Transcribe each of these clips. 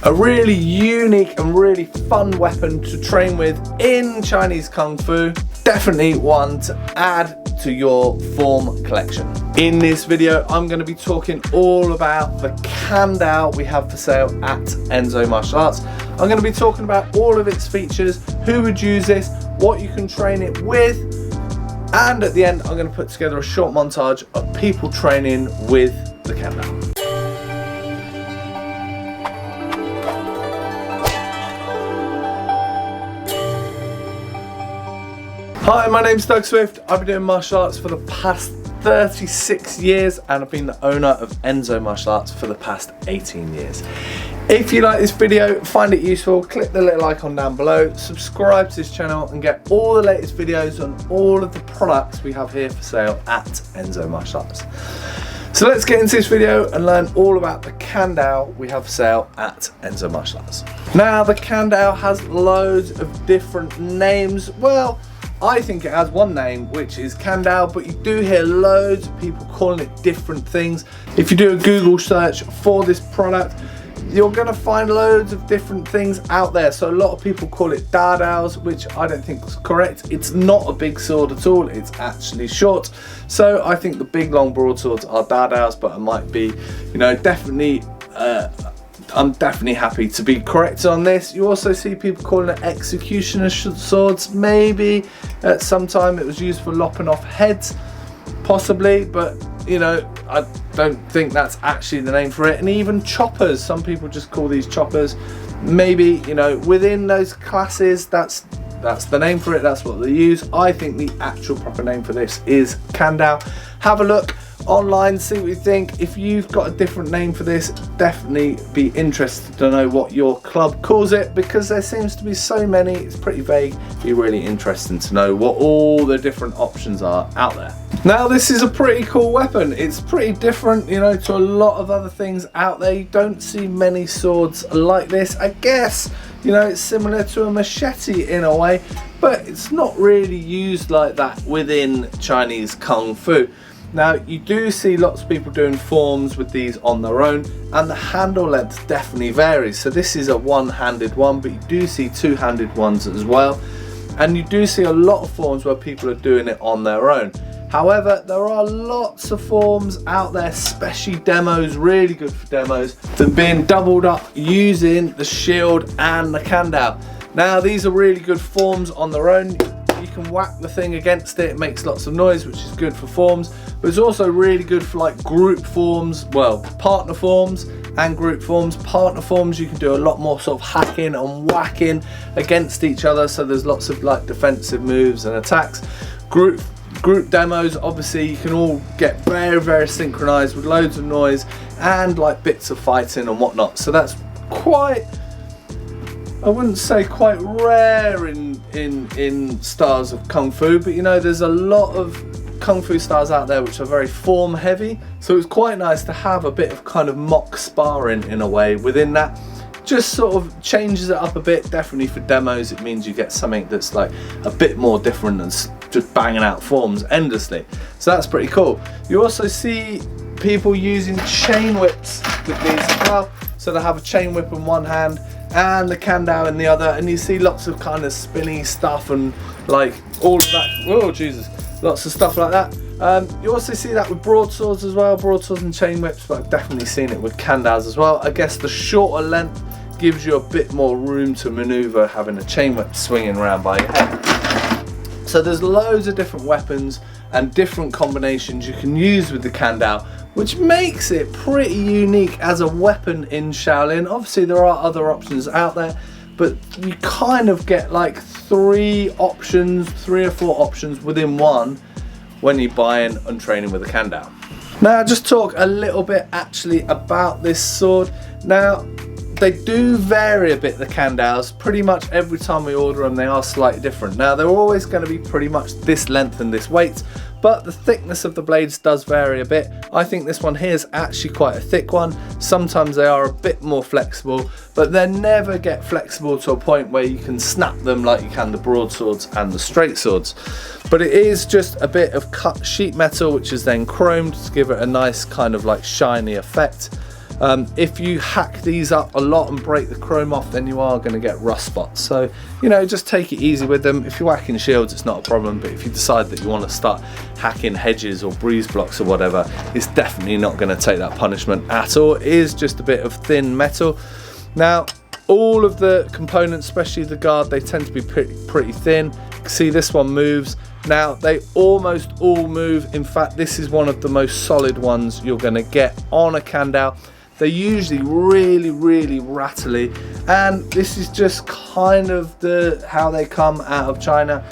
A really unique and really fun weapon to train with in Chinese Kung Fu. Definitely one to add to your form collection. In this video, I'm going to be talking all about the Kan Dao we have for sale at Enso Martial Arts. I'm going to be talking about all of its features, who would use this, what you can train it with, and at the end, I'm going to put together a short montage of people training with the Kan Dao. Hi, my name's Doug Swift. I've been doing martial arts for the past 36 years and I've been the owner of Enso Martial Arts for the past 18 years. If you like this video, find it useful, click the little icon down below, subscribe to this channel and get all the latest videos on all of the products we have here for sale at Enso Martial Arts. So let's get into this video and learn all about the Kan Dao we have for sale at Enso Martial Arts. Now, the Kan Dao has loads of different names. Well, I think it has one name, which is Kan Dao, but you do hear loads of people calling it different things. If you do a Google search for this product, you're going to find loads of different things out there. So a lot of people call it Da Daos, which I don't think is correct. It's not a big sword at all, it's actually short. So I think the big long broadswords are Da Daos, but I might be, definitely I'm definitely happy to be corrected on this. You also see people calling it executioner swords. Maybe at some time it was used for lopping off heads, possibly, but I don't think that's actually the name for it. And even choppers, some people just call these choppers. Maybe, within those classes, that's the name for it, that's what they use. I think the actual proper name for this is Kan Dao. Have a look online, see what you think. If you've got a different name for this, definitely be interested to know what your club calls it, because there seems to be so many, it's pretty vague. It'd be really interesting to know what all the different options are out there. Now, this is a pretty cool weapon. It's pretty different, to a lot of other things out there. You don't see many swords like this. I guess, it's similar to a machete in a way, but it's not really used like that within Chinese Kung Fu. Now, you do see lots of people doing forms with these on their own, and the handle length definitely varies. So this is a one-handed one, but you do see two-handed ones as well. And you do see a lot of forms where people are doing it on their own. However, there are lots of forms out there, especially demos, really good for demos, that are being doubled up using the shield and the Kan Dao. Now, these are really good forms on their own. You can whack the thing against it, it makes lots of noise, which is good for forms, but it's also really good for like group forms, well, partner forms and group forms. Partner forms, you can do a lot more sort of hacking and whacking against each other, so there's lots of like defensive moves and attacks. Group demos, obviously you can all get very, very synchronized with loads of noise and like bits of fighting and whatnot. So that's quite, I wouldn't say quite rare in styles of Kung Fu, but there's a lot of Kung Fu styles out there which are very form heavy. So it's quite nice to have a bit of kind of mock sparring in a way within that. Just sort of changes it up a bit. Definitely for demos, it means you get something that's like a bit more different than just banging out forms endlessly. So that's pretty cool. You also see people using chain whips with these as well. So they have a chain whip in one hand and the Kan Dao in the other, and you see lots of kind of spinny stuff and like all of that. Oh Jesus, lots of stuff like that. You also see that with broadswords as well, broadswords and chain whips, but I've definitely seen it with Kan Daos as well. I guess the shorter length gives you a bit more room to maneuver having a chain whip swinging around by your head. So there's loads of different weapons and different combinations you can use with the Kan Dao, which makes it pretty unique as a weapon in Shaolin. Obviously there are other options out there, but you kind of get like three or four options within one when you're buying and training with the Kan Dao. Now, just talk a little bit actually about this sword. Now, they do vary a bit, the Kan Daos. Pretty much every time we order them, they are slightly different. Now, they're always going to be pretty much this length and this weight, but the thickness of the blades does vary a bit. I think this one here is actually quite a thick one. Sometimes they are a bit more flexible, but they never get flexible to a point where you can snap them like you can the broadswords and the straight swords. But it is just a bit of cut sheet metal, which is then chromed to give it a nice kind of like shiny effect. If you hack these up a lot and break the chrome off, then you are going to get rust spots. So, you know, just take it easy with them. If you're whacking shields, it's not a problem, but if you decide that you want to start hacking hedges or breeze blocks or whatever, it's definitely not going to take that punishment at all. It is just a bit of thin metal. Now, all of the components, especially the guard, they tend to be pretty thin. You can see this one moves. Now, they almost all move. In fact, this is one of the most solid ones you're going to get on a Kan Dao. They're usually really rattly, and this is just kind of how they come out of China.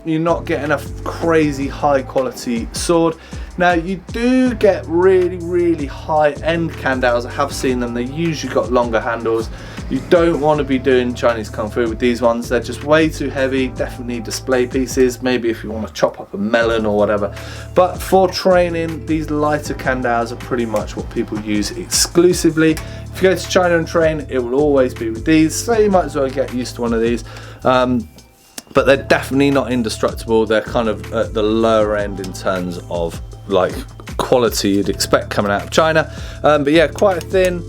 You're not getting a crazy high quality sword. Now, you do get really high-end Kan Daos. I have seen them. They usually got longer handles. You don't want to be doing Chinese Kung Fu with these ones. They're just way too heavy. Definitely display pieces, maybe if you want to chop up a melon or whatever. But for training, these lighter Kan Daos are pretty much what people use exclusively. If you go to China and train, it will always be with these, so you might as well get used to one of these. But they're definitely not indestructible. They're kind of at the lower end in terms of like quality you'd expect coming out of China. But yeah, quite a thin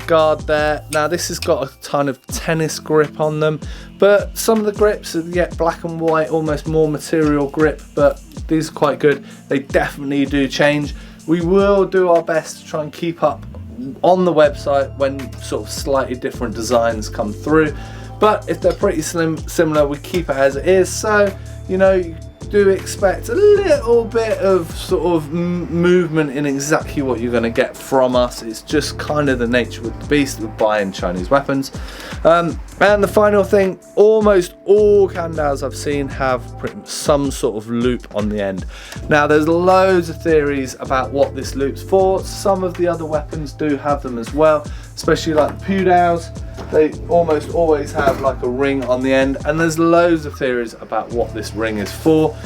guard there. Now, this has got a kind of tennis grip on them, but some of the grips are yet black and white, almost more material grip, but these are quite good. They definitely do change. We will do our best to try and keep up on the website when sort of slightly different designs come through, but if they're pretty similar, we keep it as it is. So, you know, you do expect a little bit of sort of movement in exactly what you're going to get from us. It's just kind of the nature of the beast with buying Chinese weapons. And the final thing, almost all Kan Daos I've seen have some sort of loop on the end. Now, there's loads of theories about what this loop's for. Some of the other weapons do have them as well, especially like the Pu Daos. They almost always have like a ring on the end, and there's loads of theories about what this ring is for.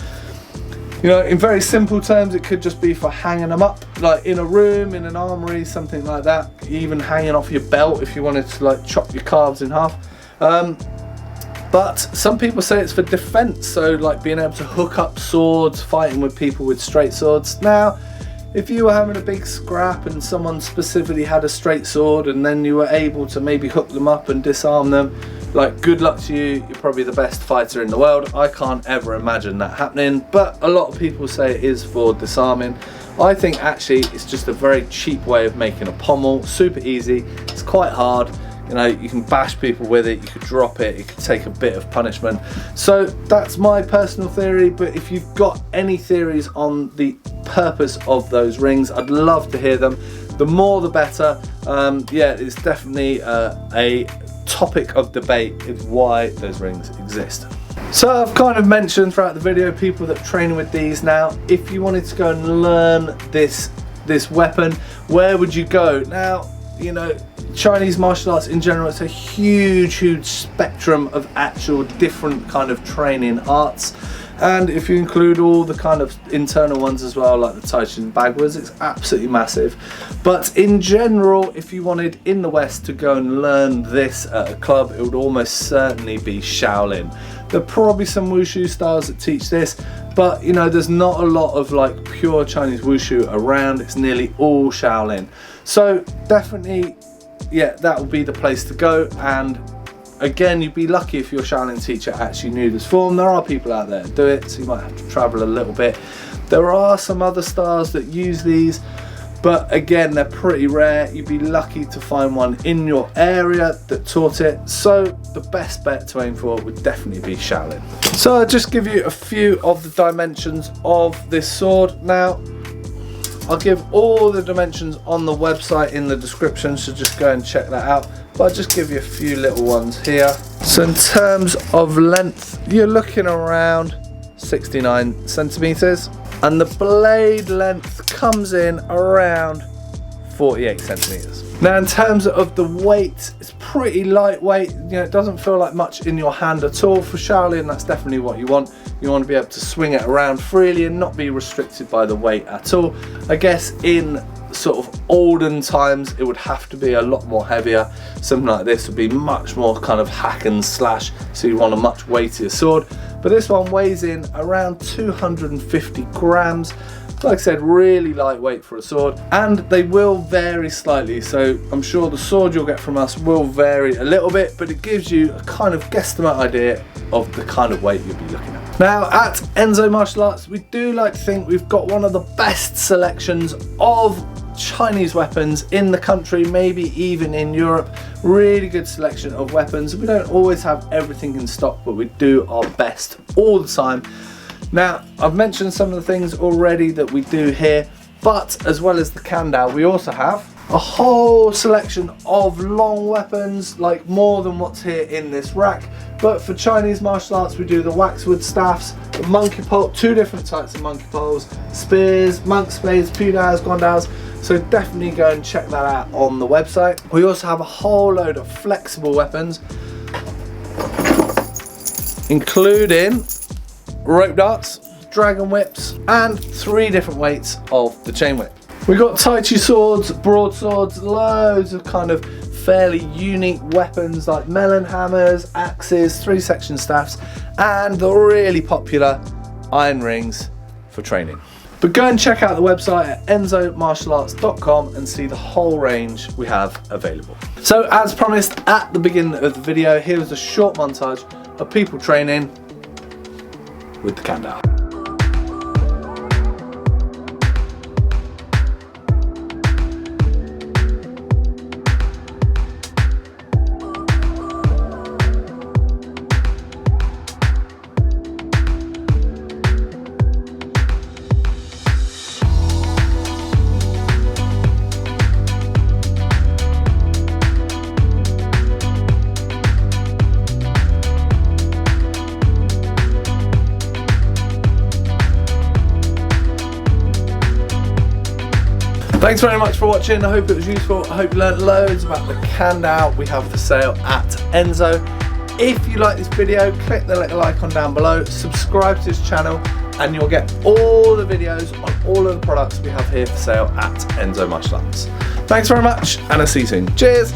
You know, in very simple terms, it could just be for hanging them up, like in a room, in an armory, something like that. Even hanging off your belt if you wanted to like chop your calves in half. But some people say it's for defense, so like being able to hook up swords, fighting with people with straight swords. Now, if you were having a big scrap and someone specifically had a straight sword and then you were able to maybe hook them up and disarm them, like, good luck to you. You're probably the best fighter in the world. I can't ever imagine that happening, but a lot of people say it is for disarming. I think actually it's just a very cheap way of making a pommel. Super easy. It's quite hard. You know, you can bash people with it, you could drop it, it could take a bit of punishment. So that's my personal theory, but if you've got any theories on the purpose of those rings, I'd love to hear them. The more the better. Yeah, it's definitely a topic of debate is why those rings exist. So I've kind of mentioned throughout the video people that train with these. Now, if you wanted to go and learn this weapon, where would you go? Now, you know, Chinese martial arts in general, it's a huge spectrum of actual different kind of training arts, and if you include all the kind of internal ones as well, like the Tai Chi and Bagwas, it's absolutely massive. But in general, if you wanted in the West to go and learn this at a club, it would almost certainly be Shaolin. There are probably some Wushu styles that teach this, but you know, there's not a lot of like pure Chinese Wushu around. It's nearly all Shaolin. So definitely, yeah, that would be the place to go. And again, you'd be lucky if your Shaolin teacher actually knew this form. There are people out there that do it, so you might have to travel a little bit. There are some other styles that use these, but again, they're pretty rare. You'd be lucky to find one in your area that taught it. So the best bet to aim for would definitely be Shaolin. So I'll just give you a few of the dimensions of this sword. Now, I'll give all the dimensions on the website in the description, so just go and check that out. But I'll just give you a few little ones here. So in terms of length, you're looking around 69 centimeters, and the blade length comes in around 48 centimeters. Now, in terms of the weight, it's pretty lightweight. You know, it doesn't feel like much in your hand at all. For Shaolin, that's definitely what you want. You want to be able to swing it around freely and not be restricted by the weight at all. I guess in sort of olden times, it would have to be a lot more heavier. Something like this would be much more kind of hack and slash, so you want a much weightier sword. But this one weighs in around 250 grams. Like I said, really lightweight for a sword, and they will vary slightly, so I'm sure the sword you'll get from us will vary a little bit, but it gives you a kind of guesstimate idea of the kind of weight you'll be looking at. Now at Enso Martial Arts, we do like to think we've got one of the best selections of Chinese weapons in the country, maybe even in Europe. Really good selection of weapons. We don't always have everything in stock, but we do our best all the time. Now, I've mentioned some of the things already that we do here, but as well as the Kan Dao, we also have a whole selection of long weapons, like more than what's here in this rack. But for Chinese martial arts, we do the waxwood staffs, the monkey pole, 2 different types of monkey poles, spears, monk spades, pudaos, guandaos. So definitely go and check that out on the website. We also have a whole load of flexible weapons, including rope darts, dragon whips, and 3 different weights of the chain whip. We've got Tai Chi swords, broadswords, loads of kind of fairly unique weapons like melon hammers, axes, 3-section staffs, and the really popular iron rings for training. But go and check out the website at ensomartialarts.com and see the whole range we have available. So as promised at the beginning of the video, here's a short montage of people training with the Kan Dao. Thanks very much for watching. I hope it was useful. I hope you learned loads about the Kan Dao we have for sale at Enso. If you like this video, click the little icon down below, subscribe to this channel, and you'll get all the videos on all of the products we have here for sale at Enso Martial Arts. Thanks very much, and I'll see you soon. Cheers!